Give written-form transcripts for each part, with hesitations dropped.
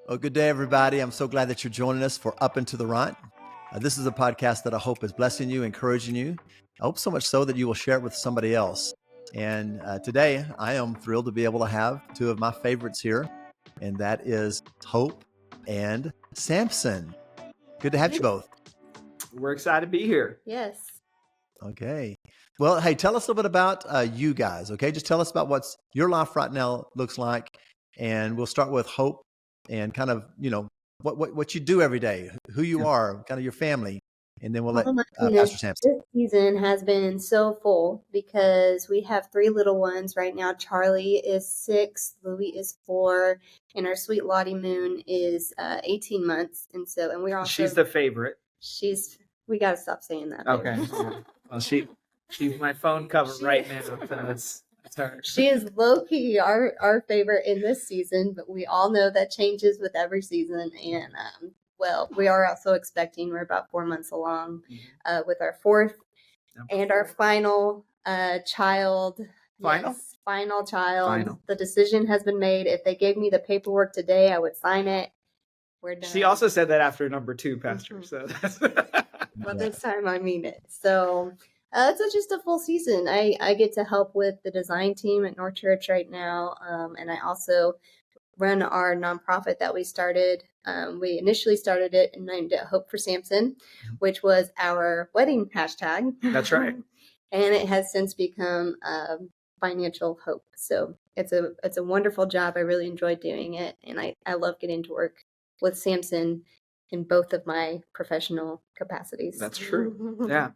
Well, good day, everybody. I'm so glad that you're joining us for Up and to the Right. This is a podcast that I hope is blessing you, encouraging you. I hope so much so that you will share it with somebody else. And today, I am thrilled to be able to have two of my favorites here, and that is Hope and Samson. Good to have you both. We're excited to be here. Yes. Okay. Well, hey, tell us a little bit about you guys, okay? Just tell us about what's your life right now looks like. And we'll start with Hope and kind of, what you do every day, who you are, kind of your family. And then we'll let Pastor Samson. This season has been so full because we have 3 little ones right now. Charlie is 6, Louie is 4, and our sweet Lottie Moon is 18 months. And we're also... She's the favorite. We got to stop saying that. Okay. Well, she's my phone cover right now. So that's her. She is low-key our favorite in this season, but we all know that changes with every season. And, we are also expecting, we're about 4 months along with our 4th and our final child. Final? Yes, final child. Final. The decision has been made. If they gave me the paperwork today, I would sign it. We're done. She also said that after number 2, Pastor. Mm-hmm. So that's... Well, this time I mean it. So it's just a full season. I get to help with the design team at North Church right now. And I also run our nonprofit that we started. We initially started it and named it Hope for Samson, which was our wedding hashtag. That's right. And it has since become Financial Hope. So it's a wonderful job. I really enjoy doing it. And I love getting to work with Samson in both of my professional capacities. That's true. Yeah.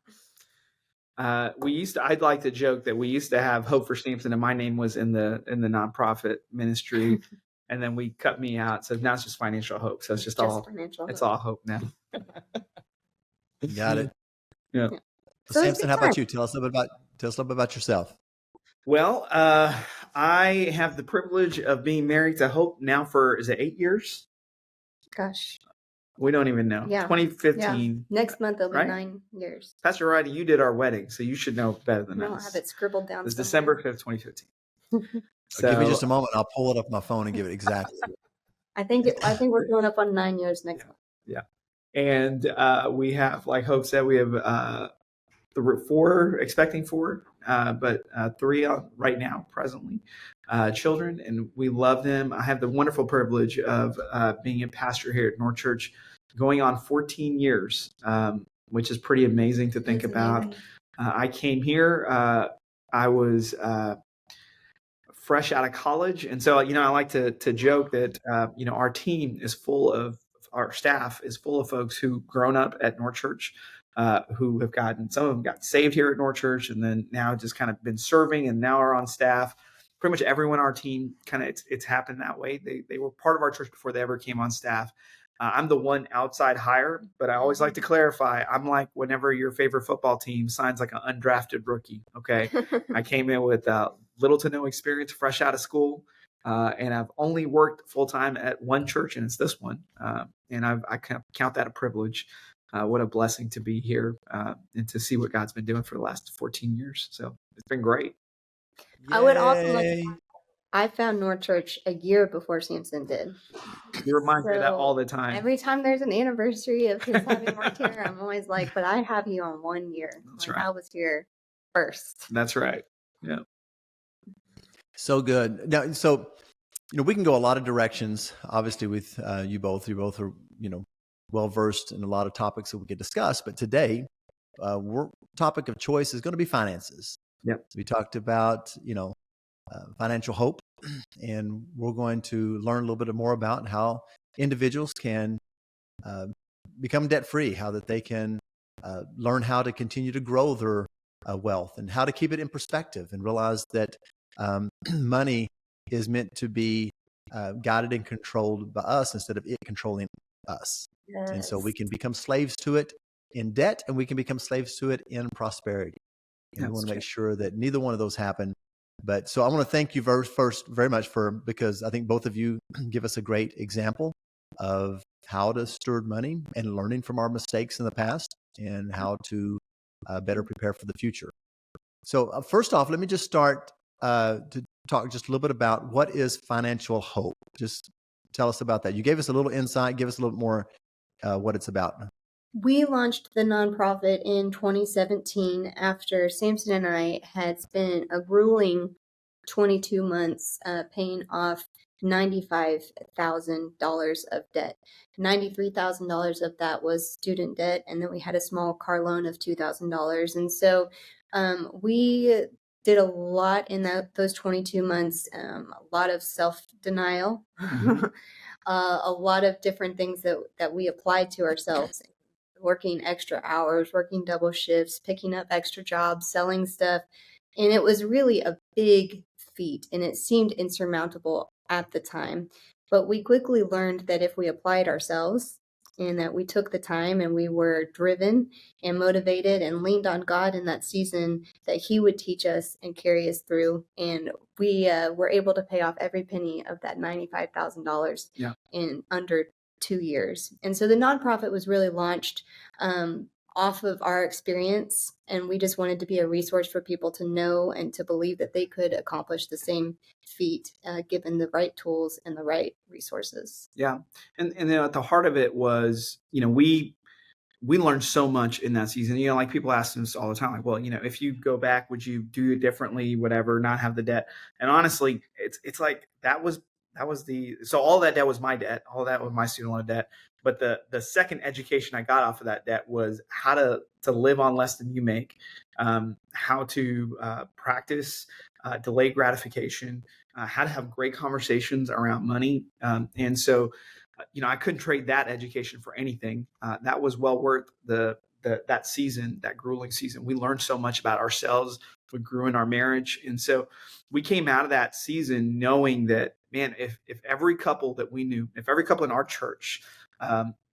I'd like to joke that we used to have Hope for Samson and my name was in the nonprofit ministry. And then we cut me out. So now it's just Financial Hope. So it's just all hope now. Got it. Yeah. So Samson, how about you? Tell us a little bit about yourself. Well, I have the privilege of being married to Hope now for, is it 8 years? Gosh. We don't even know. Yeah. 2015. Yeah. Next month it'll be right? 9 years. Pastor Rodney, you did our wedding, so you should know better than I us. don't have it scribbled down. It was somewhere. December 5th, 2015. So, give me just a moment. I'll pull it up on my phone and give it exactly. I think we're going up on 9 years next month. Yeah. And we have, like Hope said, we have 4, expecting 4, but 3 right now, presently, children, and we love them. I have the wonderful privilege of being a pastor here at North Church, going on 14 years, which is pretty amazing to think about. I came here, I was fresh out of college. And so, I like to joke that, our team is our staff is full of folks who've grown up at North Church, who have some of them got saved here at North Church and then now just kind of been serving and now are on staff. Pretty much everyone on our team, it's happened that way. They were part of our church before they ever came on staff. I'm the one outside hire, but I always like to clarify. I'm like whenever your favorite football team signs like an undrafted rookie. Okay. I came in with little to no experience, fresh out of school. And I've only worked full time at one church, and it's this one. And I count that a privilege. What a blessing to be here and to see what God's been doing for the last 14 years. So it's been great. Yay. I would also I found North Church a year before Samson did. You remind me of that all the time. Every time there's an anniversary of his having worked here, I'm always like, but I have you on 1 year. That's right. I was here first. That's right. Yeah. So good. Now, we can go a lot of directions, obviously, with you both. You both are, well-versed in a lot of topics that we could discuss. But today, topic of choice is going to be finances. Yep. So we talked about, financial hope, and we're going to learn a little bit more about how individuals can become debt-free, how that they can learn how to continue to grow their wealth and how to keep it in perspective and realize that money is meant to be guided and controlled by us instead of it controlling us. Yes. And so we can become slaves to it in debt, and we can become slaves to it in prosperity. And we want to make sure that neither one of those happen. But so I want to thank you very much because I think both of you give us a great example of how to steward money and learning from our mistakes in the past and how to better prepare for the future. So first off, let me just start to talk just a little bit about what is financial hope. Just tell us about that? You gave us a little insight. Give us a little more what it's about. We launched the nonprofit in 2017 after Samson and I had spent a grueling 22 months paying off $95,000 of debt. $93,000 of that was student debt, and then we had a small car loan of $2,000. And so we did a lot in those 22 months, a lot of self-denial, a lot of different things that we applied to ourselves. Working extra hours, working double shifts, picking up extra jobs, selling stuff. And it was really a big feat, and it seemed insurmountable at the time. But we quickly learned that if we applied ourselves and that we took the time and we were driven and motivated and leaned on God in that season, that He would teach us and carry us through. And we were able to pay off every penny of that $95,000 in under 2 years. And so the nonprofit was really launched off of our experience, and we just wanted to be a resource for people to know and to believe that they could accomplish the same feat given the right tools and the right resources. Yeah. And then at the heart of it was, we learned so much in that season. Like people ask us all the time, like, well, if you go back, would you do it differently, whatever, not have the debt? And honestly, it's like so all that debt was my debt. All that was my student loan debt. But the second education I got off of that debt was how to live on less than you make, how to practice delayed gratification, how to have great conversations around money. And so, I couldn't trade that education for anything. That was well worth that season, that grueling season. We learned so much about ourselves. We grew in our marriage. And so we came out of that season knowing that, man, if every couple that we knew, if every couple in our church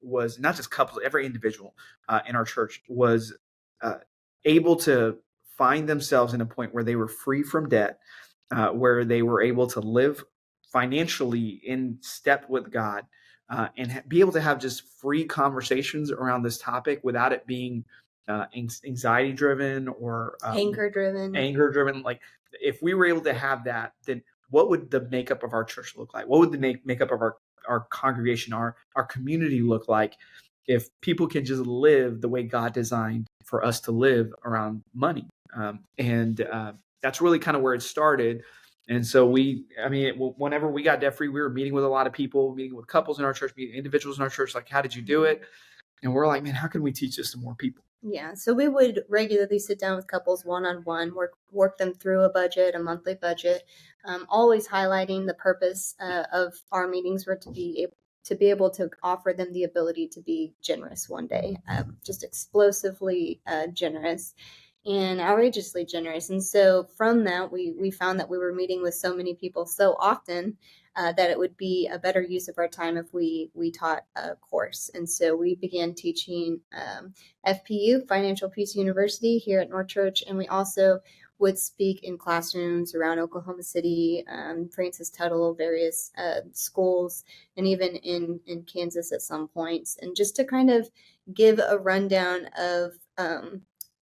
was not just couples, every individual in our church was able to find themselves in a point where they were free from debt, where they were able to live financially in step with God, and be able to have just free conversations around this topic without it being anxiety driven or anger driven. Like if we were able to have that, then what would the makeup of our church look like? What would the makeup of our congregation, our community look like if people can just live the way God designed for us to live around money? And that's really kind of where it started. And so whenever we got debt free, we were meeting with a lot of people, meeting with couples in our church, meeting individuals in our church, like, how did you do it? And we're like, man, how can we teach this to more people? Yeah, so we would regularly sit down with couples one-on-one, work them through a budget, a monthly budget, always highlighting the purpose of our meetings were to be able to offer them the ability to be generous one day, just explosively generous and outrageously generous. And so from that, we found that we were meeting with so many people so often that it would be a better use of our time if we taught a course. And so we began teaching FPU, Financial Peace University, here at North Church. And we also would speak in classrooms around Oklahoma City, Francis Tuttle, various schools, and even in Kansas at some points. And just to kind of give a rundown of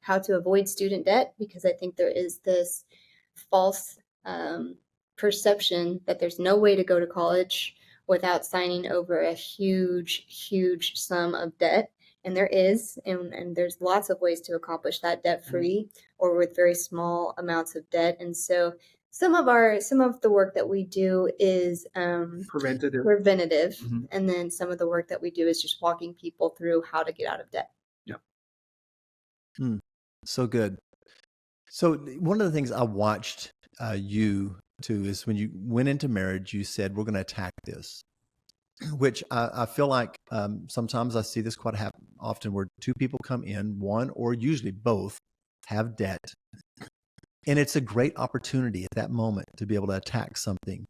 how to avoid student debt, because I think there is this false perception that there's no way to go to college without signing over a huge sum of debt. And there is, and there's lots of ways to accomplish that debt free or with very small amounts of debt. And so some of the work that we do is preventative. Mm-hmm. And then some of the work that we do is just walking people through how to get out of debt. Yeah. So good. So one of the things I watched you do is when you went into marriage, you said, we're going to attack this, which I feel like sometimes I see this quite often where two people come in, one or usually both have debt. And it's a great opportunity at that moment to be able to attack something.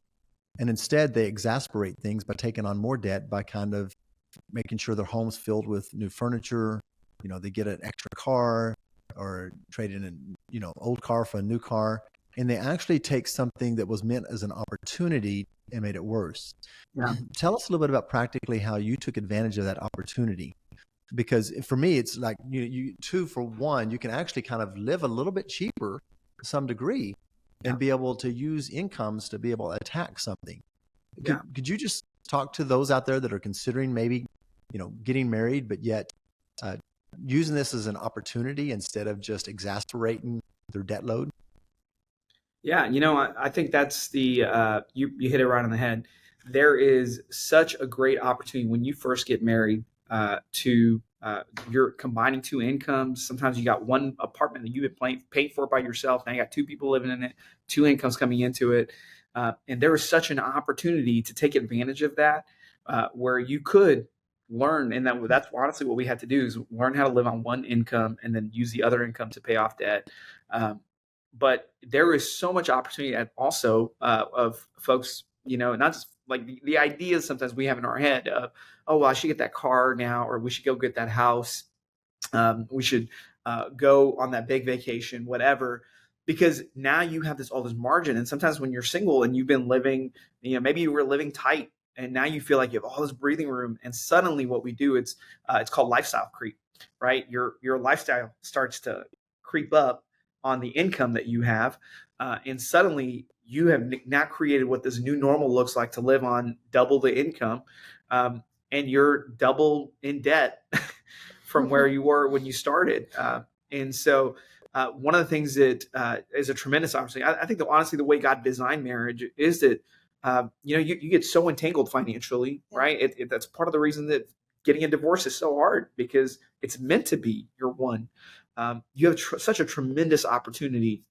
And instead they exasperate things by taking on more debt, by kind of making sure their home's filled with new furniture. They get an extra car or trade in an old car for a new car. And they actually take something that was meant as an opportunity and made it worse. Yeah. Tell us a little bit about practically how you took advantage of that opportunity. Because for me, it's like you 2 for 1, you can actually kind of live a little bit cheaper to some degree and be able to use incomes to be able to attack something. Could you just talk to those out there that are considering maybe, getting married, but yet using this as an opportunity instead of just exasperating their debt load? Yeah, I think that's you hit it right on the head. There is such a great opportunity when you first get married to you're combining two incomes. Sometimes you got one apartment that you've been paying for by yourself. Now you got two people living in it, two incomes coming into it. And there is such an opportunity to take advantage of that where you could learn. And that's honestly what we had to do is learn how to live on one income and then use the other income to pay off debt. But there is so much opportunity also of folks, not just like the ideas sometimes we have in our head of, oh, well, I should get that car now, or we should go get that house. We should go on that big vacation, whatever, because now you have all this margin. And sometimes when you're single and you've been living, maybe you were living tight and now you feel like you have all this breathing room. And suddenly what we do, it's called lifestyle creep, right? Your lifestyle starts to creep up on the income that you have. And suddenly you have now created what this new normal looks like to live on double the income. And you're double in debt from where you were when you started. And so one of the things that is a tremendous opportunity, I think that honestly, the way God designed marriage is that, you get so entangled financially, right? That's part of the reason that getting a divorce is so hard, because it's meant to be your one. You have such a tremendous opportunity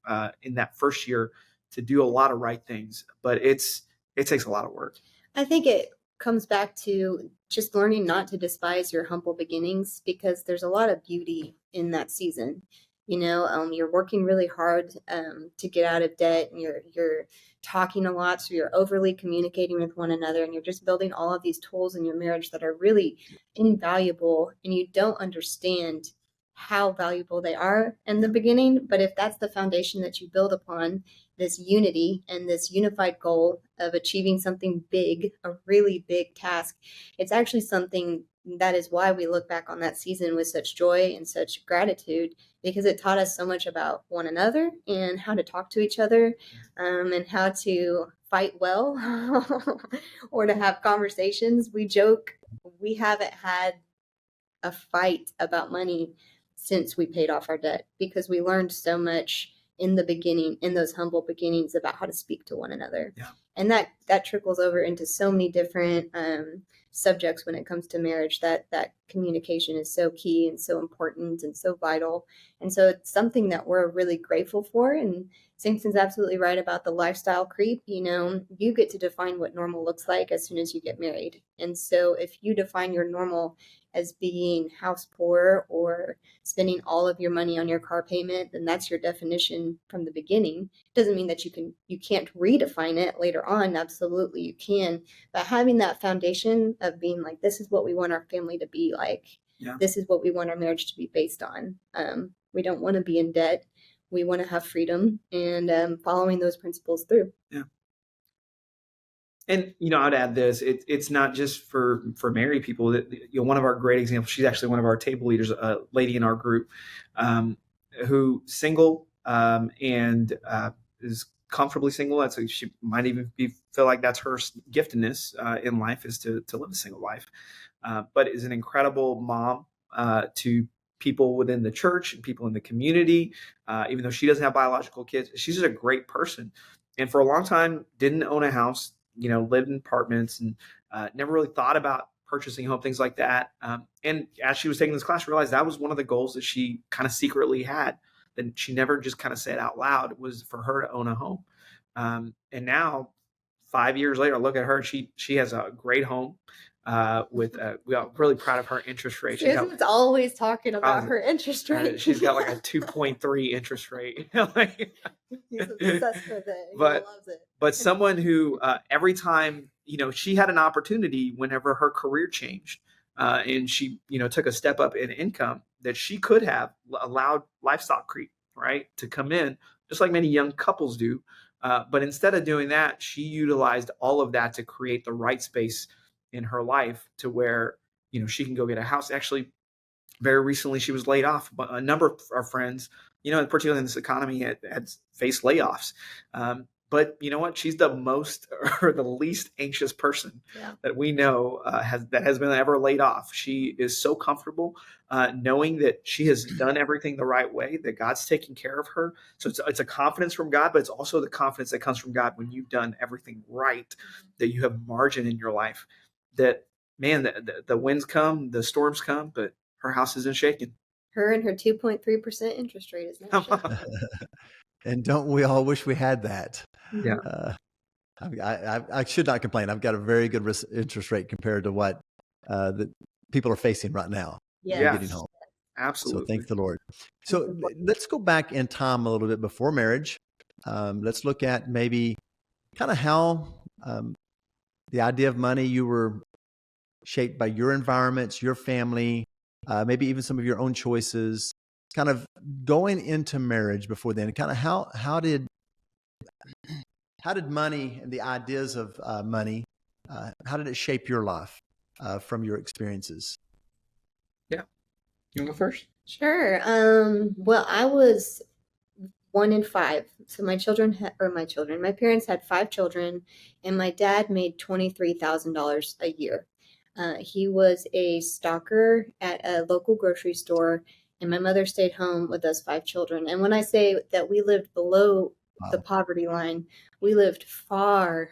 in that first year to do a lot of right things, but it takes a lot of work. I think it comes back to just learning not to despise your humble beginnings, because there's a lot of beauty in that season. You're working really hard to get out of debt, and you're talking a lot, so you're overly communicating with one another, and you're just building all of these tools in your marriage that are really invaluable, and you don't understand how valuable they are in the beginning. But if that's the foundation that you build upon, this unity and this unified goal of achieving something big, a really big task, it's actually something that is why we look back on that season with such joy and such gratitude, because it taught us so much about one another and how to talk to each other, and how to fight well or to have conversations. We joke we haven't had a fight about money since we paid off our debt, because we learned so much in the beginning, in those humble beginnings, about how to speak to one another. Yeah. And that trickles over into so many different subjects when it comes to marriage. That communication is so key and so important and so vital. And so it's something that we're really grateful for. And Samson's absolutely right about the lifestyle creep. You get to define what normal looks like as soon as you get married. And so if you define your normal as being house poor or spending all of your money on your car payment, then that's your definition from the beginning. It doesn't mean that you can't redefine it later on. Absolutely you can. But having that foundation of being like, this is what we want our family to be like. Yeah. This is what we want our marriage to be based on. We don't want to be in debt. We want to have freedom, and following those principles through. Yeah. And, I'd add this, it's not just for married people. That one of our great examples, she's actually one of our table leaders, a lady in our group, who single, and is comfortably single. That's she might even feel like that's her giftedness in life, is to live a single life, but is an incredible mom to people within the church and people in the community. Even though she doesn't have biological kids, she's just a great person. And for a long time, didn't own a house, lived in apartments, and never really thought about purchasing a home, things like that. And as she was taking this class, realized that was one of the goals that she kind of secretly had, that she never just kind of said out loud, was for her to own a home. And now, 5 years later, look at her. She has a great home. We are really proud of her interest rate. Susan's always talking about her interest rate. She's got like a 2.3 interest rate. He's obsessed with it. He loves it. But someone who every time, she had an opportunity whenever her career changed, and she, took a step up in income, that she could have allowed lifestyle creep, right, to come in, just like many young couples do. But instead of doing that, she utilized all of that to create the right space in her life to where, she can go get a house. Actually, very recently she was laid off. A number of our friends, particularly in this economy, had faced layoffs. But you know what? She's the most or the least anxious person that we know has been ever laid off. She is so comfortable knowing that she has done everything the right way, that God's taking care of her. So it's a confidence from God, but it's also the confidence that comes from God when you've done everything right, that you have margin in your life. That man, the winds come, the storms come, but her house isn't shaking. Her and her 2.3% interest rate is not shaking. And don't we all wish we had that? Yeah. I should not complain. I've got a very good interest rate compared to what the people are facing right now. Yeah. Getting home. Absolutely. So thank the Lord. So let's go back in time a little bit before marriage. Let's look at maybe kind of how the idea of money, you were shaped by your environments, your family, maybe even some of your own choices, kind of going into marriage before then. Kind of how did money and the ideas of money, how did it shape your life from your experiences? Yeah. You want to go first? Sure. Well, I was 1 in 5. So my parents had 5 children, and my dad made $23,000 a year. He was a stocker at a local grocery store, and my mother stayed home with us 5 children. And when I say that we lived below the poverty line, we lived far,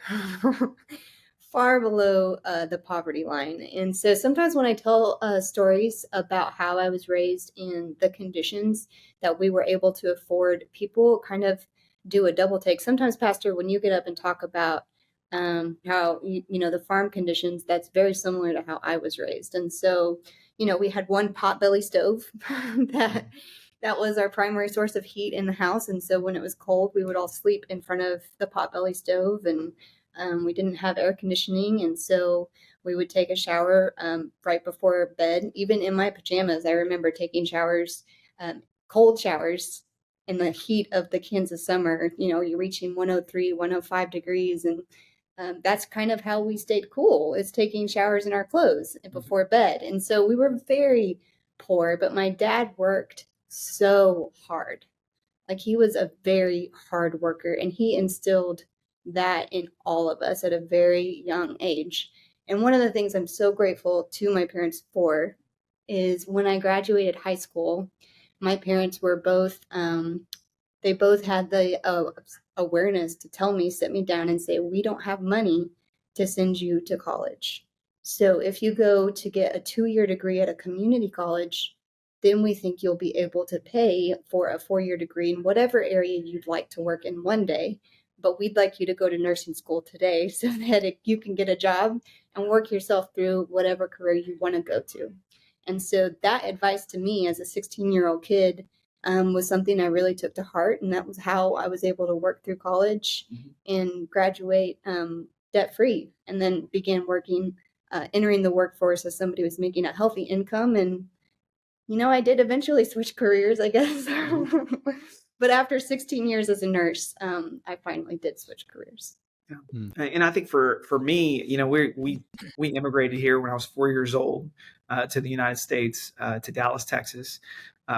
far below the poverty line. And so sometimes when I tell stories about how I was raised in the conditions that we were able to afford, people kind of do a double take. Sometimes, Pastor, when you get up and talk about how, the farm conditions, that's very similar to how I was raised. And so, we had one potbelly stove that was our primary source of heat in the house. And so when it was cold, we would all sleep in front of the potbelly stove, and we didn't have air conditioning. And so we would take a shower right before bed, even in my pajamas. I remember taking showers, cold showers in the heat of the Kansas summer. You're reaching 103, 105 degrees. And that's kind of how we stayed cool, is taking showers in our clothes before bed. And so we were very poor, but my dad worked so hard. Like, he was a very hard worker, and he instilled that in all of us at a very young age. And one of the things I'm so grateful to my parents for is when I graduated high school, my parents were both, they both had the awareness to tell me, sit me down and say, we don't have money to send you to college. So if you go to get a 2-year degree at a community college, then we think you'll be able to pay for a 4-year degree in whatever area you'd like to work in one day. But we'd like you to go to nursing school today so that you can get a job and work yourself through whatever career you want to go to. And so that advice to me as a 16-year-old kid was something I really took to heart. And that was how I was able to work through college and graduate debt-free, and then began working, entering the workforce as somebody who was making a healthy income. And I did eventually switch careers, I guess. But after 16 years as a nurse, I finally did switch careers. Yeah. And I think for me, we immigrated here when I was 4 years old to the United States, to Dallas, Texas,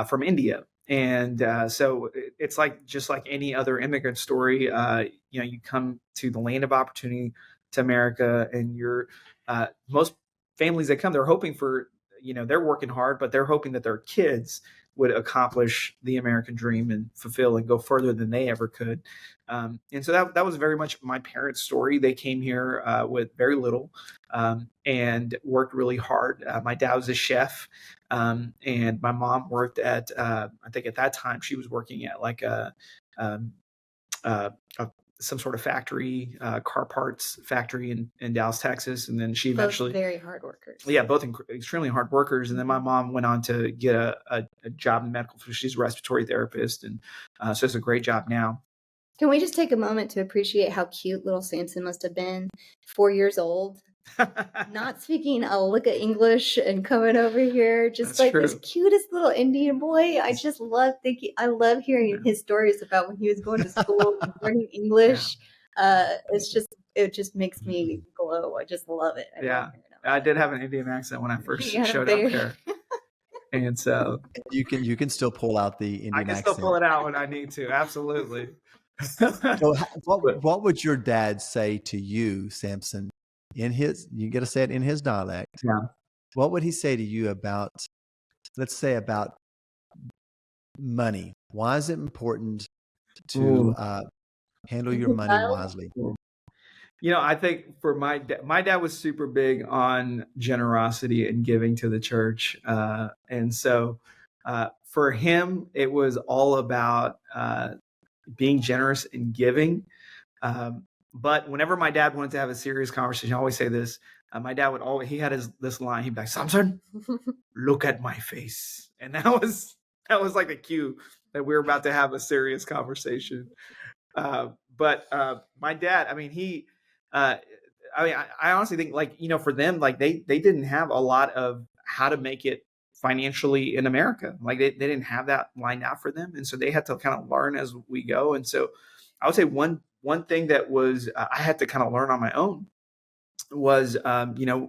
from India. And so it's just like any other immigrant story. You come to the land of opportunity, to America, and most families that come, they're hoping for, they're working hard, but they're hoping that their kids would accomplish the American dream and fulfill and go further than they ever could. And so that was very much my parents' story. They came here with very little and worked really hard. My dad was a chef, and my mom worked at, I think at that time she was working at like some sort of factory, car parts factory in Dallas, Texas. And then she eventually— both very hard workers. Yeah, both extremely hard workers. And then my mom went on to get a job in medical. She's a respiratory therapist. And so it's a great job now. Can we just take a moment to appreciate how cute little Samson must have been, 4 years old, not speaking a lick of English and coming over here, just That's like true. this cutest little Indian boy. I just love love hearing his stories about when he was going to school and learning English. It just makes me glow. I just love it. I did have an Indian accent when I first showed up there. And so you can still pull out the Indian accent. I can still pull it out when I need to. Absolutely. So But what would your dad say to you, Samson, in his, you got to say it in his dialect. yeah. What would he say to you about, let's say, about money? Why is it important to Ooh. handle your money wisely? I think for my dad was super big on generosity and giving to the church, and so for him, it was all about being generous and giving. Um, but whenever my dad wanted to have a serious conversation, I always say this. My dad would always, he had this line. He'd be like, "Samson, look at my face," and that was like the cue that we were about to have a serious conversation. But my dad, I mean, uh, I honestly think, like, for them, like they didn't have a lot of how to make it financially in America. Like they didn't have that lined out for them, and so they had to kind of learn as we go. And so I would say one thing that was I had to kind of learn on my own was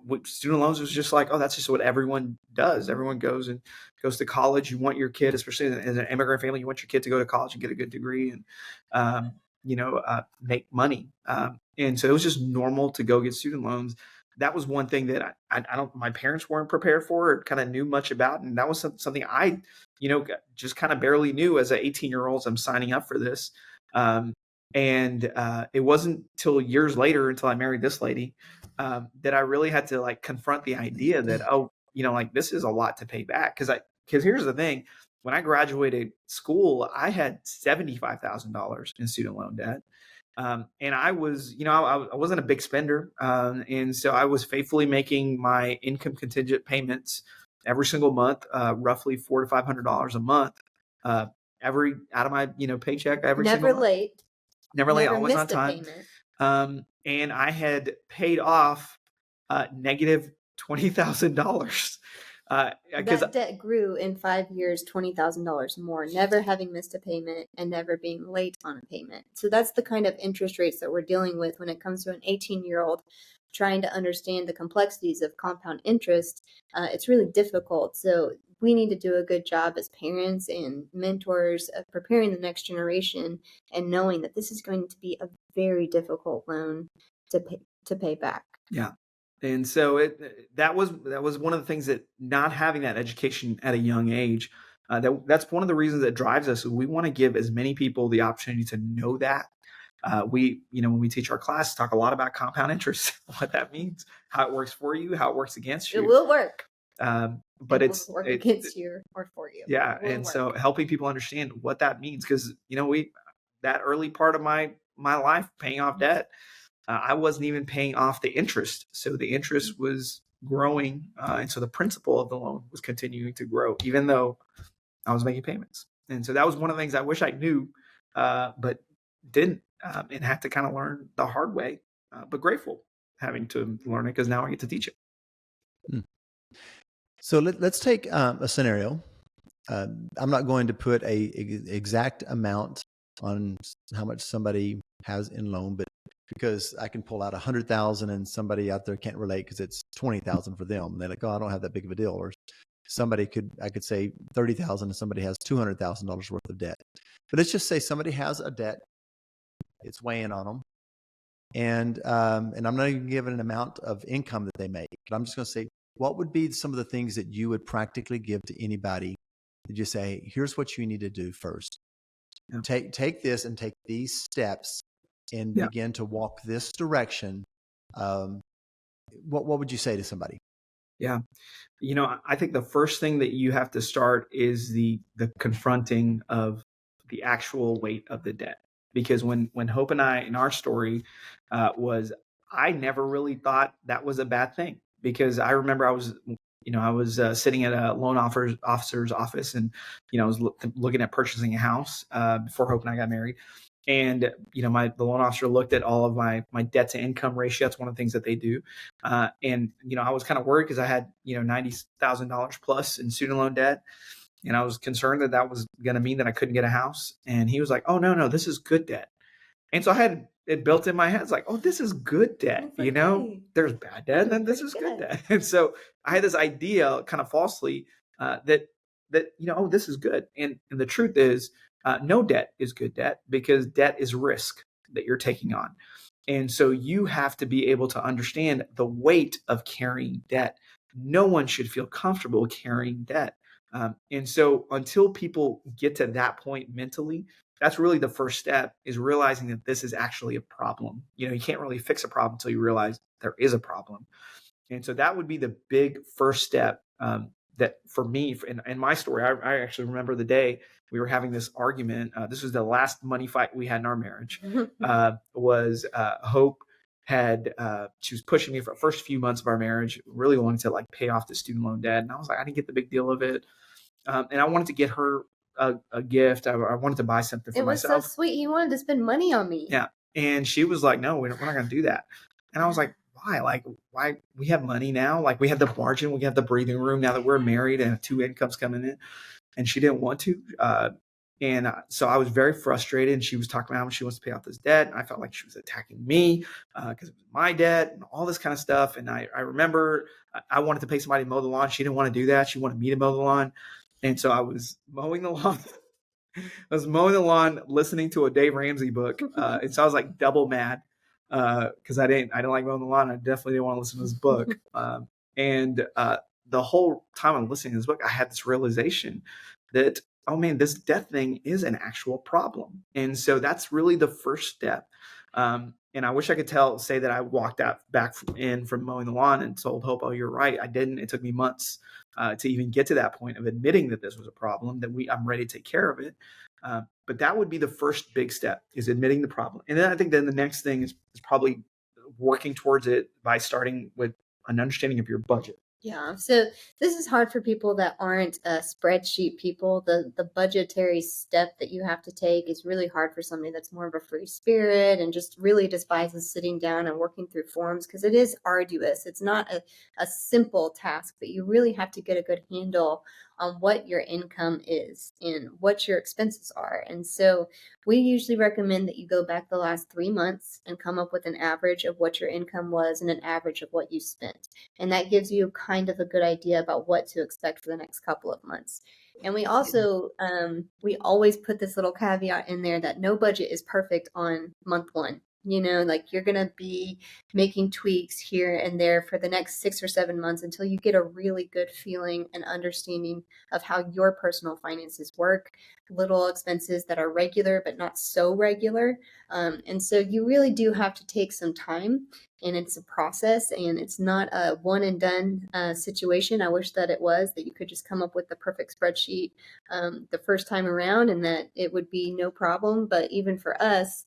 with student loans was just like, oh, that's just what everyone does. Everyone goes to college. You want your kid, especially as an immigrant family, you want your kid to go to college and get a good degree and make money. And so it was just normal to go get student loans. That was one thing that I don't, my parents weren't prepared for or kind of knew much about, and that was something I just kind of barely knew as an 18-year-old. I'm signing up for this. And it wasn't till years later, until I married this lady, that I really had to like confront the idea that, oh, like this is a lot to pay back. Because here's the thing: when I graduated school, I had $75,000 in student loan debt. And I was, I wasn't a big spender. And so I was faithfully making my income contingent payments every single month, roughly $400 to $500 a month, every out of my, paycheck every single Never month. late. Never late, Never always on missed a time. payment. And I had paid off negative $20,000 because That debt grew in 5 years, $20,000 more, never having missed a payment and never being late on a payment. So that's the kind of interest rates that we're dealing with when it comes to an 18-year-old trying to understand the complexities of compound interest. It's really difficult. So we need to do a good job as parents and mentors of preparing the next generation and knowing that this is going to be a very difficult loan to pay back. Yeah. And so that was one of the things, that not having that education at a young age, that's one of the reasons that drives us. We want to give as many people the opportunity to know that. When we teach our class, talk a lot about compound interest, what that means, how it works for you, how it works against you. It will work. But it will work against you or for you. Yeah. And so helping people understand what that means, because, that early part of my life paying off debt, I wasn't even paying off the interest. So the interest was growing. And so the principal of the loan was continuing to grow, even though I was making payments. And so that was one of the things I wish I knew, but didn't, and had to kind of learn the hard way, but grateful having to learn it, because now I get to teach it. So let's take a scenario. I'm not going to put a exact amount on how much somebody has in loan, but because I can pull out 100,000 and somebody out there can't relate because it's 20,000 for them. And they're like, oh, I don't have that big of a deal. Or I could say 30,000 and somebody has $200,000 worth of debt. But let's just say somebody has a debt, it's weighing on them. And I'm not even giving an amount of income that they make, but I'm just going to say, what would be some of the things that you would practically give to anybody that you say, here's what you need to do first. Yeah. Take this and take these steps and begin to walk this direction. What would you say to somebody? Yeah. I think the first thing that you have to start is the confronting of the actual weight of the debt. Because when Hope and I, in our story, I never really thought that was a bad thing, because I remember I was sitting at a loan officer's office, and, I was looking at purchasing a house before Hope and I got married. And, the loan officer looked at all of my debt to income ratio. That's one of the things that they do. And, I was kind of worried because I had, $90,000 plus in student loan debt. And I was concerned that was going to mean that I couldn't get a house. And he was like, oh, no, this is good debt. And so I had it built in my head. It's like, oh, this is good debt. There's bad debt, and then this is good debt. And so I had this idea, kind of falsely, that oh, this is good. And the truth is, No debt is good debt, because debt is risk that you're taking on. And so you have to be able to understand the weight of carrying debt. No one should feel comfortable carrying debt. And so until people get to that point mentally, that's really the first step, is realizing that this is actually a problem. You can't really fix a problem until you realize there is a problem. And so that would be the big first step, that for me, in my story, I actually remember the day we were having this argument. This was the last money fight we had in our marriage. Was Hope she was pushing me for the first few months of our marriage, really wanting to like pay off the student loan debt. And I was like, I didn't get the big deal of it. And I wanted to get her a gift. I wanted to buy something for myself. It was so sweet. He wanted to spend money on me. Yeah. And she was like, no, we're not going to do that. And I was like, why? Like, why? We have money now. Like, we have the margin, we have the breathing room now that we're married and 2 incomes coming in. And she didn't want to. So I was very frustrated. And she was talking about how much she wants to pay off this debt. And I felt like she was attacking me because it was my debt and all this kind of stuff. And I remember I wanted to pay somebody to mow the lawn. She didn't want to do that. She wanted me to mow the lawn. And so I was mowing the lawn. Listening to a Dave Ramsey book. And so I was like double mad because I didn't like mowing the lawn. I definitely didn't want to listen to this book. And the whole time I'm listening to this book, I had this realization that, oh man, this death thing is an actual problem. And so that's really the first step. And I wish I could say that I walked back from mowing the lawn and told Hope, oh, you're right. I didn't. It took me months to even get to that point of admitting that this was a problem, that I'm ready to take care of it. But that would be the first big step, is admitting the problem. And then I think the next thing is probably working towards it by starting with an understanding of your budget. Yeah. So this is hard for people that aren't spreadsheet people. The budgetary step that you have to take is really hard for somebody that's more of a free spirit and just really despises sitting down and working through forms, because it is arduous. It's not a simple task, but you really have to get a good handle on what your income is and what your expenses are. And so we usually recommend that you go back the last 3 months and come up with an average of what your income was and an average of what you spent. And that gives you kind of a good idea about what to expect for the next couple of months. And we also, we always put this little caveat in there that no budget is perfect on month 1. Like, you're going to be making tweaks here and there for the next 6 or 7 months until you get a really good feeling and understanding of how your personal finances work. Little expenses that are regular, but not so regular. And so you really do have to take some time, and it's a process, and it's not a one and done situation. I wish that it was, that you could just come up with the perfect spreadsheet the first time around and that it would be no problem. But even for us,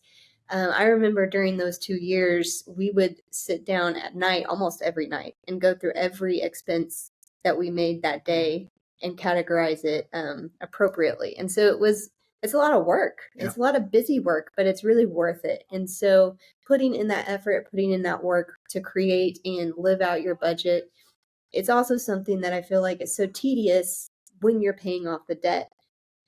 I remember during those 2 years, we would sit down at night, almost every night, and go through every expense that we made that day and categorize it appropriately. And so it's a lot of work. Yeah. It's a lot of busy work, but it's really worth it. And so putting in that effort, putting in that work to create and live out your budget, it's also something that I feel like is so tedious when you're paying off the debt.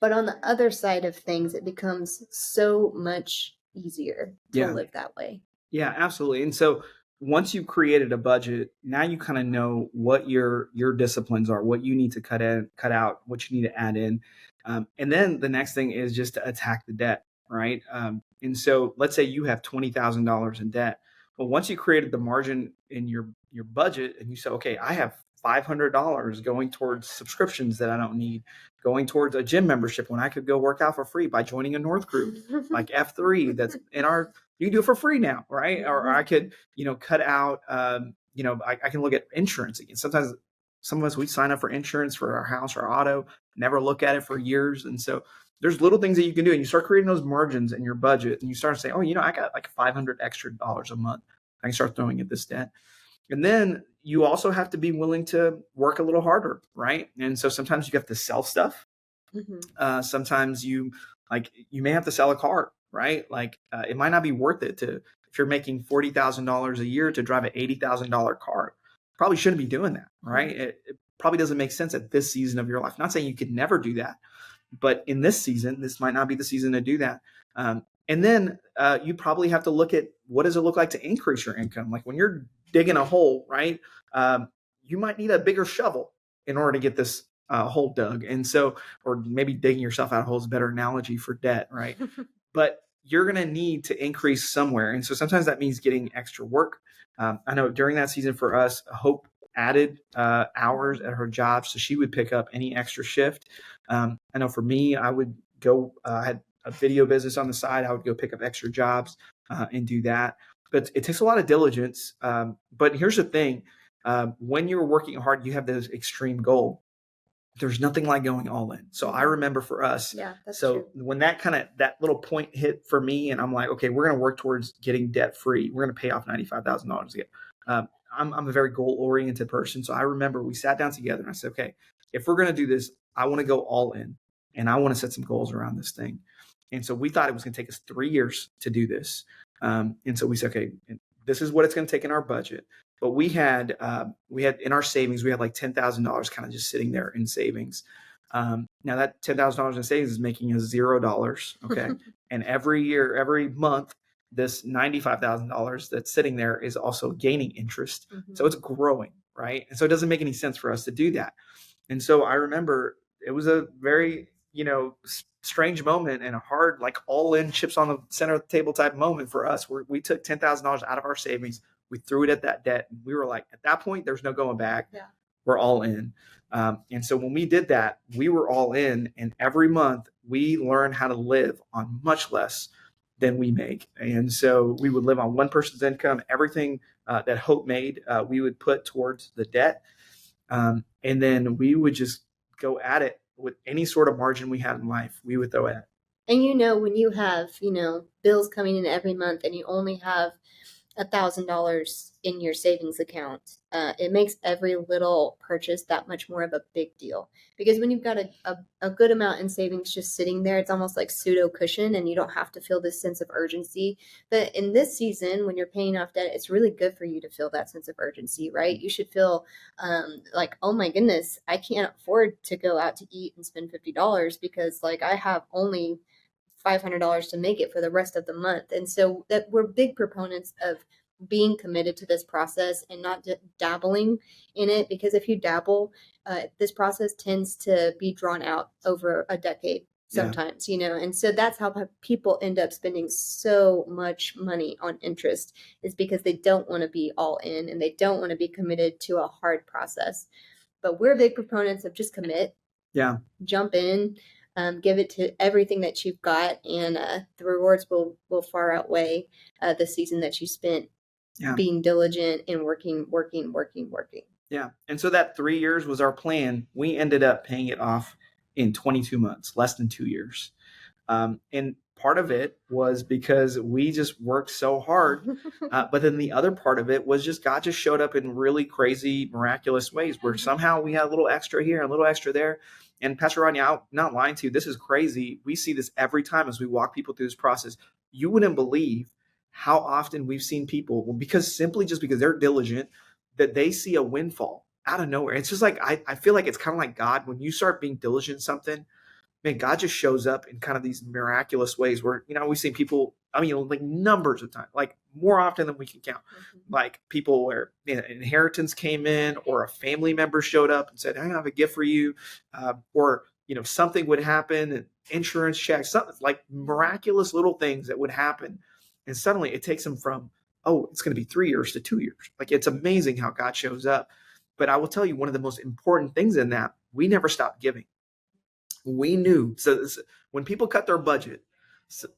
But on the other side of things, it becomes so much easier to live that way. Yeah, absolutely. And so once you've created a budget, now you kind of know what your disciplines are, what you need to cut out, what you need to add in. And then the next thing is just to attack the debt, right? And so let's say you have $20,000 in debt. Well, once you created the margin in your budget and you say, okay, I have $500 going towards subscriptions that I don't need, going towards a gym membership when I could go work out for free by joining a North group like F3 that's in you can do it for free now, right? Or I could, cut out, I can look at insurance again. Sometimes some of us, we sign up for insurance for our house or auto, never look at it for years. And so there's little things that you can do, and you start creating those margins in your budget, and you start to say, oh, I got like $500 extra a month. I can start throwing at this debt. And then you also have to be willing to work a little harder, right? And so sometimes you have to sell stuff. Mm-hmm. Sometimes you may have to sell a car, right? Like it might not be worth it if you're making $40,000 a year to drive an $80,000 car. Probably shouldn't be doing that, right? Mm-hmm. It probably doesn't make sense at this season of your life. Not saying you could never do that, but in this season, this might not be the season to do that. And then you probably have to look at what does it look like to increase your income? Like when you're digging a hole, right? You might need a bigger shovel in order to get this hole dug. And so, or maybe digging yourself out of holes is a better analogy for debt, right? But you're going to need to increase somewhere. And so sometimes that means getting extra work. I know during that season for us, Hope added hours at her job, so she would pick up any extra shift. I know for me, I would go, I had a video business on the side. I would go pick up extra jobs and do that. But it takes a lot of diligence. But here's the thing. When you're working hard, you have this extreme goal. There's nothing like going all in. So I remember for us, that's so true. when that little point hit for me, and I'm like, okay, we're going to work towards getting debt free. We're going to pay off $95,000 to get. I'm a very goal oriented person. So I remember we sat down together and I said, okay, if we're going to do this, I want to go all in and I want to set some goals around this thing. And so we thought it was going to take us 3 years to do this. And so we said, okay, this is what it's going to take in our budget. But we had in our savings, we had like $10,000 kind of just sitting there in savings. Now that $10,000 in savings is making us $0. Okay. And every month, this $95,000 that's sitting there is also gaining interest. Mm-hmm. So it's growing. Right. And so it doesn't make any sense for us to do that. And so I remember it was a very, strange moment and a hard, like all in chips on the center of the table type moment for us, where we took $10,000 out of our savings. We threw it at that debt. And we were like, at that point, there's no going back. Yeah. We're all in. And so when we did that, we were all in. And every month we learned how to live on much less than we make. And so we would live on one person's income. Everything that Hope made, we would put towards the debt. And then we would just go at it with any sort of margin we had in life. We would throw at it. And when you have, bills coming in every month and you only have $1,000 in your savings account, it makes every little purchase that much more of a big deal. Because when you've got a good amount in savings just sitting there, it's almost like pseudo cushion and you don't have to feel this sense of urgency. But in this season, when you're paying off debt, it's really good for you to feel that sense of urgency, right? You should feel like, oh my goodness, I can't afford to go out to eat and spend $50 because I have only $500 to make it for the rest of the month. And so that we're big proponents of being committed to this process and not dabbling in it, because if you dabble, this process tends to be drawn out over a decade sometimes, and so that's how people end up spending so much money on interest, is because they don't want to be all in and they don't want to be committed to a hard process. But we're big proponents of just commit, jump in, give it to everything that you've got, and the rewards will far outweigh the season that you spent being diligent and working. Yeah. And so that 3 years was our plan. We ended up paying it off in 22 months, less than 2 years. And part of it was because we just worked so hard. But then the other part of it was just God just showed up in really crazy, miraculous ways where somehow we had a little extra here, a little extra there. And Pastor Rodney, I'm not lying to you. This is crazy. We see this every time as we walk people through this process. You wouldn't believe how often we've seen people, because they're diligent, that they see a windfall out of nowhere. It's just like, I feel like it's kind of like God, when you start being diligent in something, man, God just shows up in kind of these miraculous ways where, we've seen people, like numbers of times, like more often than we can count, like people where inheritance came in, or a family member showed up and said, I have a gift for you. Or, something would happen, an insurance check, something like miraculous little things that would happen. And suddenly it takes them from, oh, it's going to be 3 years to 2 years. Like, it's amazing how God shows up. But I will tell you, one of the most important things in that, we never stopped giving. We knew. So when people cut their budget,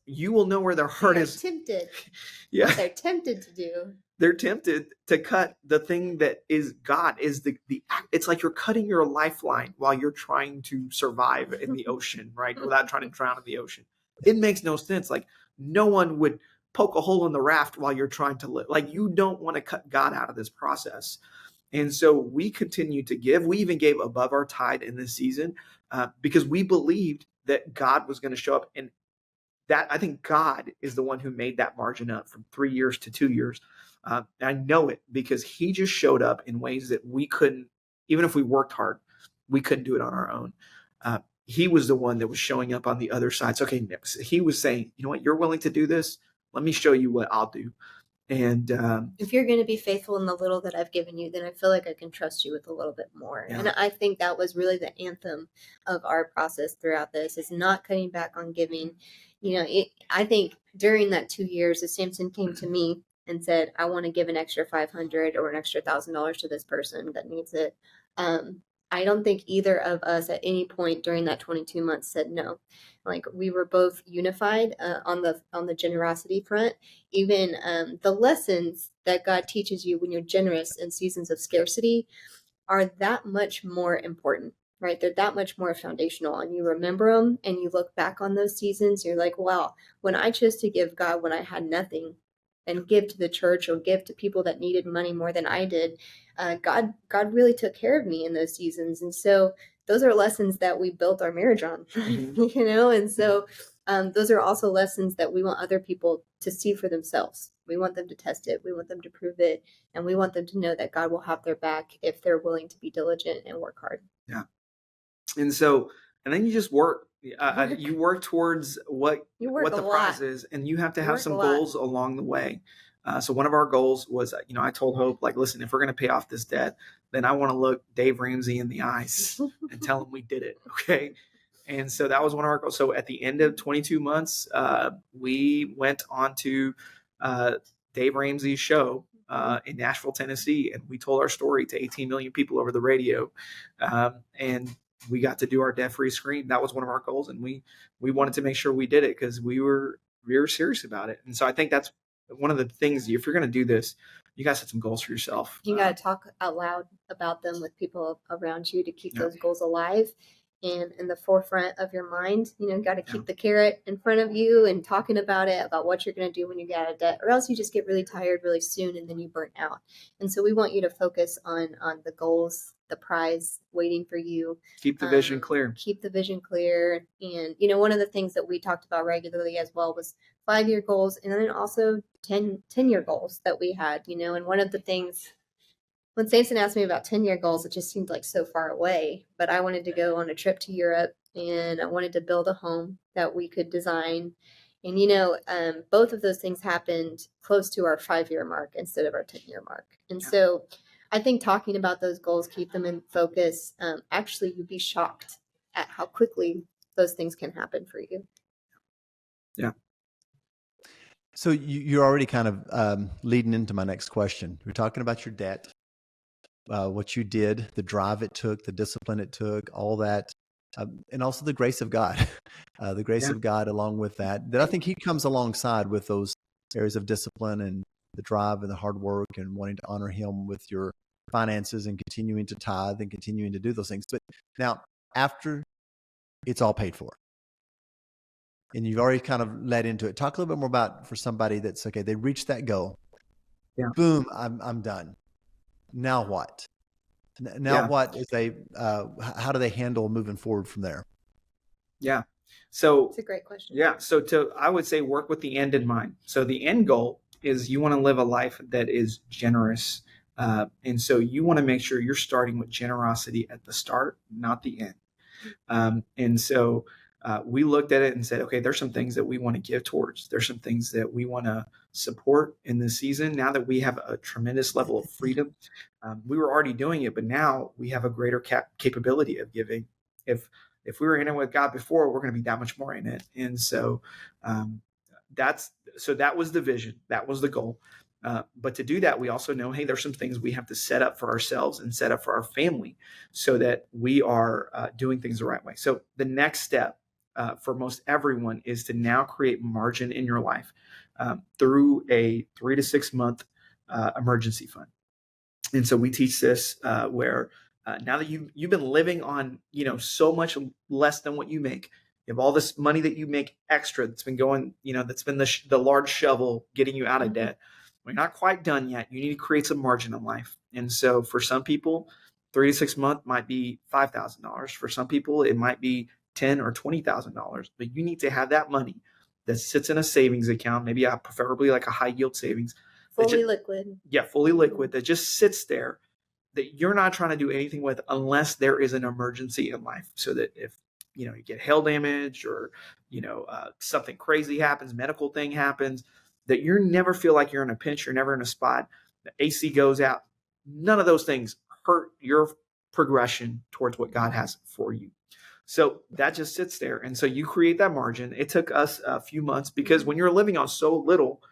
you will know where their heart is. Tempted. Yeah. What they're tempted to do. They're tempted to cut the thing that is God, is the it's like you're cutting your lifeline while you're trying to survive in the ocean, right? Without trying to drown in the ocean. It makes no sense. Like, no one would poke a hole in the raft while you're trying to live. Like, you don't want to cut God out of this process. And so we continued to give. We even gave above our tithe in this season because we believed that God was going to show up. And that, I think God is the one who made that margin up from 3 years to 2 years. I know it because he just showed up in ways that we couldn't, even if we worked hard, we couldn't do it on our own. He was the one that was showing up on the other side. So, okay, he was saying, you know what, you're willing to do this? Let me show you what I'll do. And if you're going to be faithful in the little that I've given you, then I feel like I can trust you with a little bit more. Yeah. And I think that was really the anthem of our process throughout this, is not cutting back on giving. I think during that 2 years, if Samson came to me and said, I want to give an extra 500 or an extra $1,000 to this person that needs it, I don't think either of us at any point during that 22 months said no. Like, we were both unified on the generosity front. Even the lessons that God teaches you when you're generous in seasons of scarcity are that much more important, right? They're that much more foundational, and you remember them and you look back on those seasons. You're like, wow, when I chose to give God when I had nothing, and give to the church or give to people that needed money more than I did, God really took care of me in those seasons. And so those are lessons that we built our marriage on, and so those are also lessons that we want other people to see for themselves. We want them to test it. We want them to prove it. And we want them to know that God will have their back if they're willing to be diligent and work hard. Yeah. And then you just work. You work towards what the prize is, and you have to have some goals along the way. So one of our goals was, I told Hope, like, listen, if we're going to pay off this debt, then I want to look Dave Ramsey in the eyes and tell him we did it. Okay. And so that was one of our goals. So at the end of 22 months, we went on to Dave Ramsey's show in Nashville, Tennessee, and we told our story to 18 million people over the radio. And we got to do our debt-free screen. That was one of our goals, and we wanted to make sure we did it because we were serious about it. And so I think that's one of the things. If you're going to do this, you got to set some goals for yourself. You got to talk out loud about them with people around you to keep those goals alive and in the forefront of your mind. Got to keep the carrot in front of you and talking about it, about what you're going to do when you get out of debt, or else you just get really tired really soon and then you burn out. And so we want you to focus on the goals, the prize waiting for you. Keep the vision clear. Keep the vision clear. And, one of the things that we talked about regularly as well was 5-year goals, and then also 10-year goals that we had, and one of the things, when Samson asked me about 10-year goals, it just seemed like so far away, but I wanted to go on a trip to Europe, and I wanted to build a home that we could design. And, both of those things happened close to our 5-year mark instead of our 10-year mark. And so I think talking about those goals, keep them in focus. Actually, you'd be shocked at how quickly those things can happen for you. Yeah. So you're already kind of leading into my next question. We're talking about your debt, what you did, the drive it took, the discipline it took, all that, and also the grace of God, the grace of God along with that I think he comes alongside with those areas of discipline and the drive and the hard work and wanting to honor him with your finances and continuing to tithe and continuing to do those things. But now, after it's all paid for, and you've already kind of led into it, talk a little bit more about, for somebody that's, okay, they reached that goal. Yeah. Boom, I'm done. Now what? What is how do they handle moving forward from there? Yeah. So it's a great question. Yeah. So I would say work with the end in mind. So the end goal is you want to live a life that is generous. And so you want to make sure you're starting with generosity at the start, not the end. And so we looked at it and said, okay, there's some things that we want to give towards. There's some things that we want to support in this season. Now that we have a tremendous level of freedom, we were already doing it, but now we have a greater capability of giving. If we were in it with God before, we're going to be that much more in it. And so that was the vision. That was the goal. But to do that, we also know, hey, there's some things we have to set up for ourselves and set up for our family so that we are doing things the right way. So the next step for most everyone is to now create margin in your life through a 3 to 6 month emergency fund. And so we teach this where now that you've been living on, so much less than what you make, you have all this money that you make extra that's been going, that's been the large shovel getting you out of debt. We're not quite done yet. You need to create some margin in life. And so for some people, 3 to 6 months might be $5,000. For some people, it might be $10,000 or $20,000. But you need to have that money that sits in a savings account, maybe preferably like a high yield savings. Fully liquid. Yeah, fully liquid, that just sits there, that you're not trying to do anything with unless there is an emergency in life. So that if you get hail damage or something crazy happens, medical thing happens, that you never feel like you're in a pinch, you're never in a spot, the AC goes out. None of those things hurt your progression towards what God has for you. So that just sits there. And so you create that margin. It took us a few months because when you're living on so little,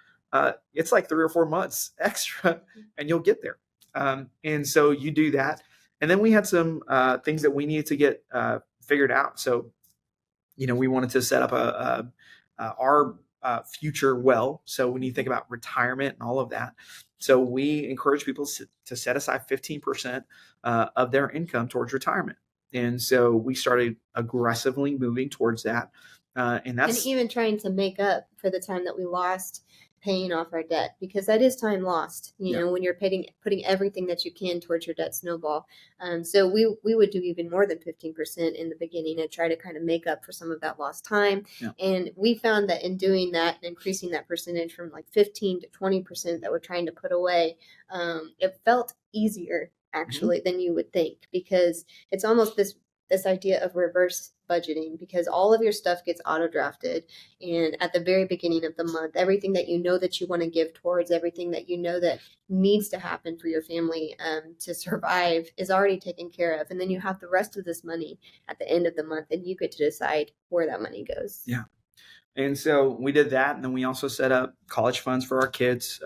it's like 3 or 4 months extra and you'll get there. And so you do that. And then we had some things that we needed to get figured out. So, we wanted to set up our future well. So when you think about retirement and all of that, so we encourage people to set aside 15% of their income towards retirement. And so we started aggressively moving towards that. And even trying to make up for the time that we lost paying off our debt, because that is time lost, when you're putting everything that you can towards your debt snowball. So we would do even more than 15% in the beginning and try to kind of make up for some of that lost time. Yeah. And we found that in doing that, increasing that percentage from like 15 to 20% that we're trying to put away, it felt easier actually than you would think, because it's almost this idea of reverse budgeting, because all of your stuff gets auto drafted, and at the very beginning of the month, everything that that you want to give towards, everything that that needs to happen for your family to survive is already taken care of, and then you have the rest of this money at the end of the month, and you get to decide where that money goes. Yeah. And so we did that, and then we also set up college funds for our kids.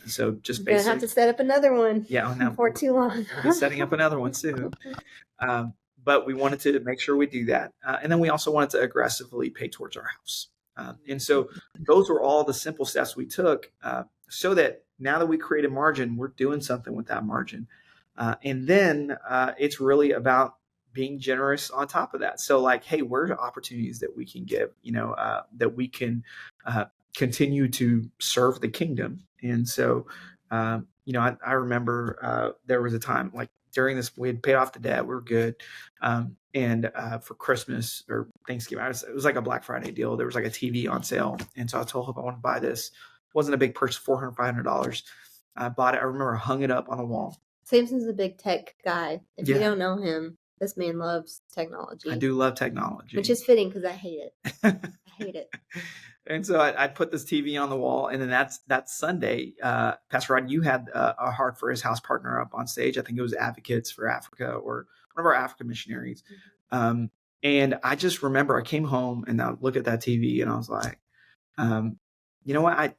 So just basically, gonna have to set up another one. Yeah, before too long. We'll be setting up another one soon. But we wanted to make sure we do that. And then we also wanted to aggressively pay towards our house. And so those were all the simple steps we took so that now that we create a margin, we're doing something with that margin. And then it's really about being generous on top of that. So like, hey, where are opportunities that we can give, that we can continue to serve the kingdom. And so, I remember there was a time like, during this, we had paid off the debt. We were good. And for Christmas or Thanksgiving, it was like a Black Friday deal. There was like a TV on sale. And so I told Hope I want to buy this. It wasn't a big purchase, $400, $500. I bought it. I remember hung it up on the wall. Samson's a big tech guy. If you don't know him, this man loves technology. I do love technology. Which is fitting because I hate it. I hate it. And so I put this TV on the wall, and then that Sunday, Pastor Rod, you had a Heart for His House partner up on stage. I think it was Advocates for Africa or one of our African missionaries. And I just remember I came home and I looked at that TV and I was like, you know what? I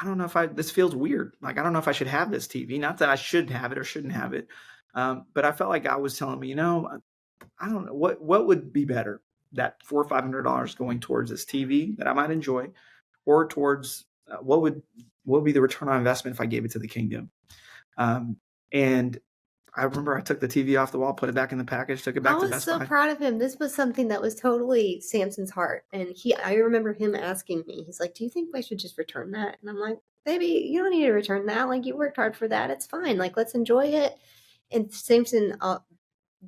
don't know if this feels weird. Like, I don't know if I should have this TV. Not that I should have it or shouldn't have it. But I felt like God was telling me, I don't know what would be better, that $400 or $500 going towards this TV that I might enjoy, or towards what would be the return on investment if I gave it to the kingdom. And I remember I took the TV off the wall, put it back in the package, took it back to Best Buy. I was so proud of him. This was something that was totally Samson's heart. And I remember him asking me, he's like, do you think I should just return that? And I'm like, baby, you don't need to return that. Like, you worked hard for that. It's fine. Like, let's enjoy it. And Samson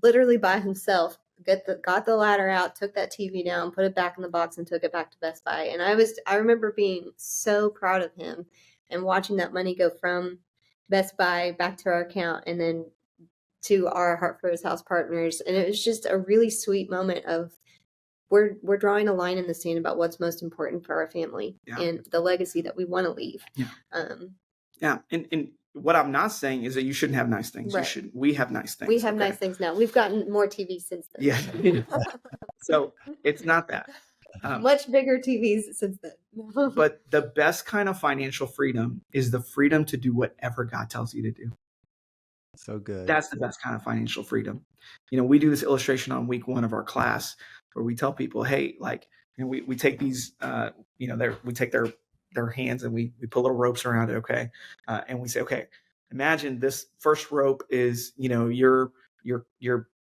literally by himself got the ladder out, took that TV down, put it back in the box, and took it back to Best Buy. And I remember being so proud of him and watching that money go from Best Buy back to our account and then to our Heart for His House partners. And it was just a really sweet moment of we're drawing a line in the sand about what's most important for our family and the legacy that we want to leave. Yeah. And what I'm not saying is that you shouldn't have nice things. Right. We have nice things. We have nice things now. We've gotten more TVs since then. Yeah. So it's not that. Much bigger TVs since then. But the best kind of financial freedom is the freedom to do whatever God tells you to do. So good. That's the best kind of financial freedom. We do this illustration on week 1 of our class where we tell people, hey, like, we take these, we take their hands and we put little ropes around it. Okay. And we say, okay, imagine this first rope is, your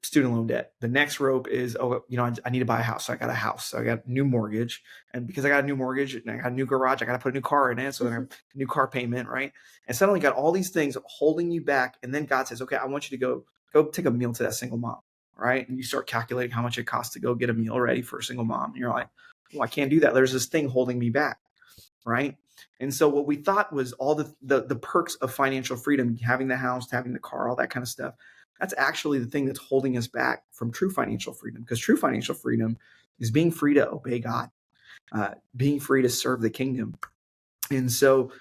student loan debt. The next rope is, I need to buy a house. So I got a house. So I got a new mortgage. And because I got a new mortgage and I got a new garage, I got to put a new car in it. So I have a new car payment. Right. And suddenly got all these things holding you back. And then God says, okay, I want you to go take a meal to that single mom. Right. And you start calculating how much it costs to go get a meal ready for a single mom. And you're like, well, I can't do that. There's this thing holding me back. Right. And so what we thought was all the perks of financial freedom, having the house, having the car, all that kind of stuff. That's actually the thing that's holding us back from true financial freedom, because true financial freedom is being free to obey God. being free to serve the kingdom. And so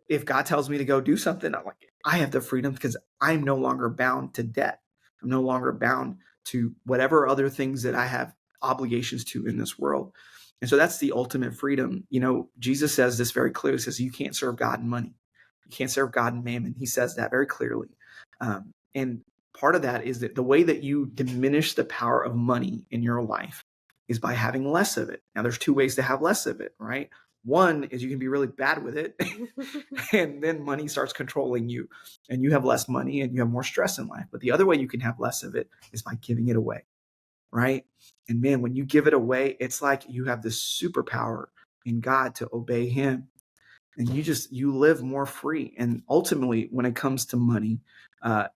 if God tells me to go do something, I'm like, I have the freedom because I'm no longer bound to debt. I'm no longer bound to whatever other things that I have obligations to in this world. And so that's the ultimate freedom. Jesus says this very clearly. He says, you can't serve God and money. You can't serve God and mammon. He says that very clearly. And part of that is that the way that you diminish the power of money in your life is by having less of it. Now, there's two ways to have less of it, right? One is you can be really bad with it, and then money starts controlling you, and you have less money and you have more stress in life. But the other way you can have less of it is by giving it away, right? And man, when you give it away, it's like you have this superpower in God to obey Him, and you live more free. And ultimately, when it comes to money,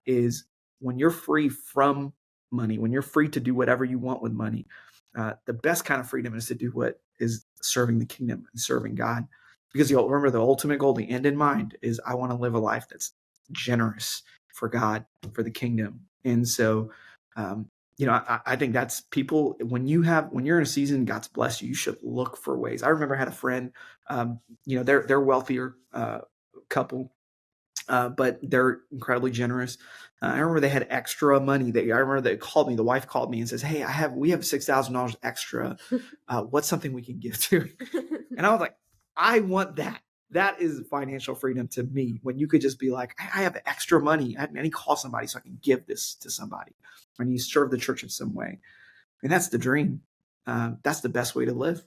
is when you're free from money, when you're free to do whatever you want with money. The best kind of freedom is to do what is serving the kingdom and serving God. Because you'll remember the ultimate goal, the end in mind, is I want to live a life that's generous for God, for the kingdom. And so, I think that's people, when you're in a season, God's blessed you, you should look for ways. I remember I had a friend, they're wealthier couple, but they're incredibly generous. I remember they had extra money. I remember they called me. The wife called me and says, "Hey, we have $6,000 extra. What's something we can give to?" And I was like, "I want that. That is financial freedom to me. When you could just be like, I have extra money. I need to call somebody so I can give this to somebody, and you serve the church in some way." And that's the dream. That's the best way to live.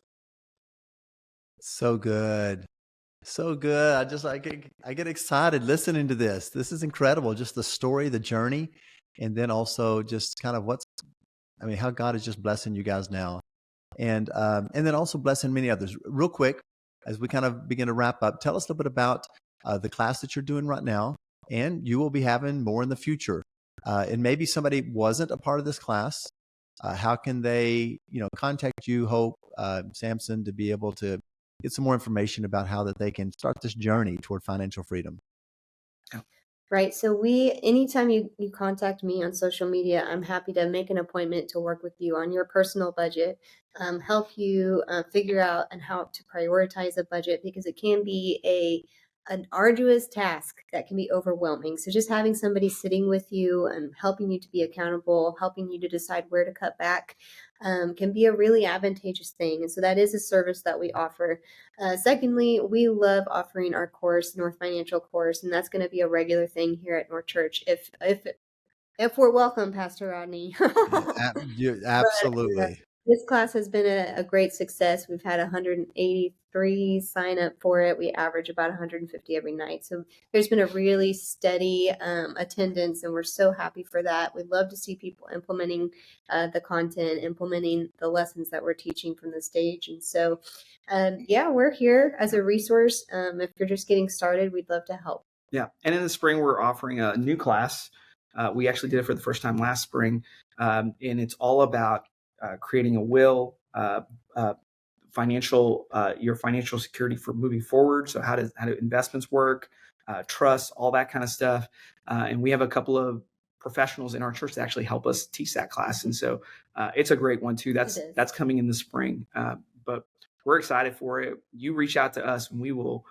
So good. So good. I get excited listening to this. This is incredible. Just the story, the journey, and then also just kind of how God is just blessing you guys now, and then also blessing many others. Real quick, as we kind of begin to wrap up, tell us a little bit about the class that you're doing right now, and you will be having more in the future. And maybe somebody wasn't a part of this class. How can they, contact you, Hope, Samson, to be able to get some more information about how that they can start this journey toward financial freedom? Right. So anytime you contact me on social media, I'm happy to make an appointment to work with you on your personal budget, help you figure out and how to prioritize a budget, because it can be an arduous task that can be overwhelming. So just having somebody sitting with you and helping you to be accountable, helping you to decide where to cut back, can be a really advantageous thing. And so that is a service that we offer. Secondly, we love offering our course, North Financial course, and that's going to be a regular thing here at North Church if we're welcome, Pastor Rodney. Absolutely. This class has been a great success. We've had 183 sign up for it. We average about 150 every night. So there's been a really steady attendance, and we're so happy for that. We'd love to see people implementing the content, implementing the lessons that we're teaching from the stage. And so, we're here as a resource. If you're just getting started, we'd love to help. Yeah. And in the spring, we're offering a new class. We actually did it for the first time last spring. And it's all about creating a will, your financial security for moving forward. So how do investments work, trust, all that kind of stuff. And we have a couple of professionals in our church that actually help us teach that class. And so it's a great one too. That's coming in the spring. But we're excited for it. You reach out to us and we will,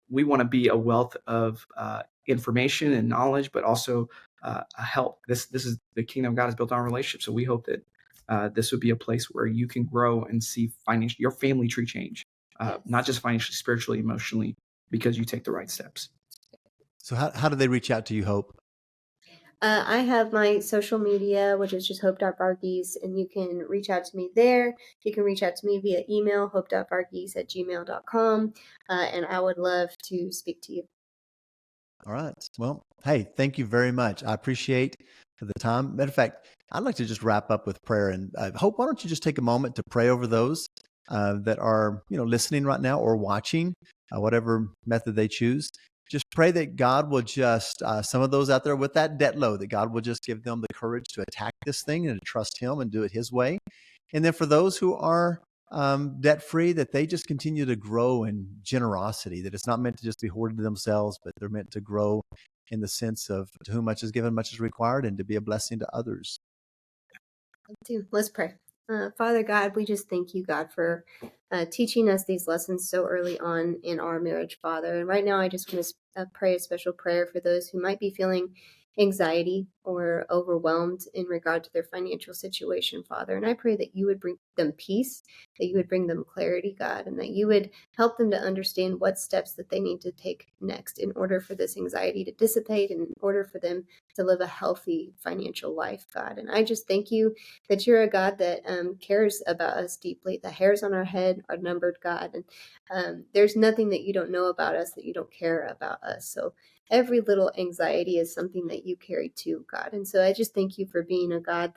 we want to be a wealth of information and knowledge, but also a help. This is the kingdom of God is built on relationships. So we hope that this would be a place where you can grow and see your family tree change, not just financially, spiritually, emotionally, because you take the right steps. So how do they reach out to you, Hope? I have my social media, which is just hope.varughese, and you can reach out to me there. You can reach out to me via email, hope.varughese@gmail.com, and I would love to speak to you. All right. Well, hey, thank you very much. I appreciate the time. Matter of fact, I'd like to just wrap up with prayer. And Hope, why don't you just take a moment to pray over those that are, listening right now or watching, whatever method they choose. Just pray that God will just, some of those out there with that debt load, that God will just give them the courage to attack this thing and to trust Him and do it His way. And then for those who are debt-free, that they just continue to grow in generosity, that it's not meant to just be hoarded to themselves, but they're meant to grow in the sense of to whom much is given, much is required, and to be a blessing to others. Let's pray. Father God, we just thank you, God, for teaching us these lessons so early on in our marriage, Father. And right now, I just want to pray a special prayer for those who might be feeling anxiety or overwhelmed in regard to their financial situation, Father. And I pray that you would bring them peace, that you would bring them clarity, God, and that you would help them to understand what steps that they need to take next in order for this anxiety to dissipate and in order for them to live a healthy financial life, God. And I just thank you that you're a God that cares about us deeply. The hairs on our head are numbered, God. And there's nothing that you don't know about us, that you don't care about us. So every little anxiety is something that you carry too, God. And so I just thank you for being a God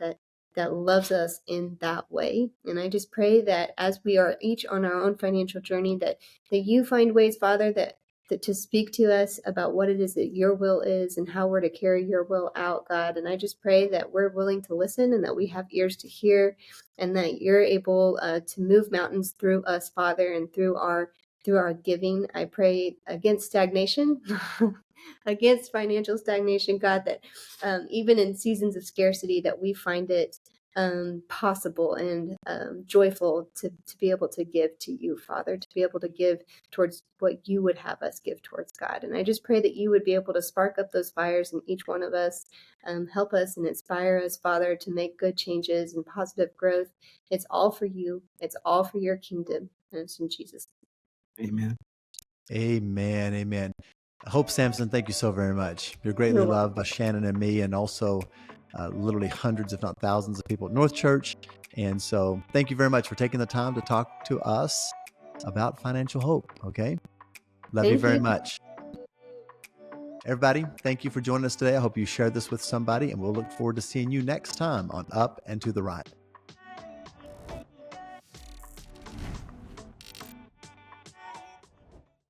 that loves us in that way. And I just pray that as we are each on our own financial journey, that you find ways, Father, that to speak to us about what it is that your will is and how we're to carry your will out, God. And I just pray that we're willing to listen and that we have ears to hear and that you're able to move mountains through us, Father, and through our giving. I pray against stagnation, against financial stagnation, God, that even in seasons of scarcity, that we find it possible and joyful to be able to give to you, Father, to be able to give towards what you would have us give towards, God. And I just pray that you would be able to spark up those fires in each one of us, help us and inspire us, Father, to make good changes and positive growth. It's all for you. It's all for your kingdom. And it's in Jesus' name. Amen. Amen. Amen. Hope Samson, thank you so very much. You're greatly You're loved by Shannon and me, and also literally hundreds, if not thousands, of people at North Church. And so thank you very much for taking the time to talk to us about financial hope. Okay. Love you very much. Everybody, thank you for joining us today. I hope you shared this with somebody, and we'll look forward to seeing you next time on Up and to the Right.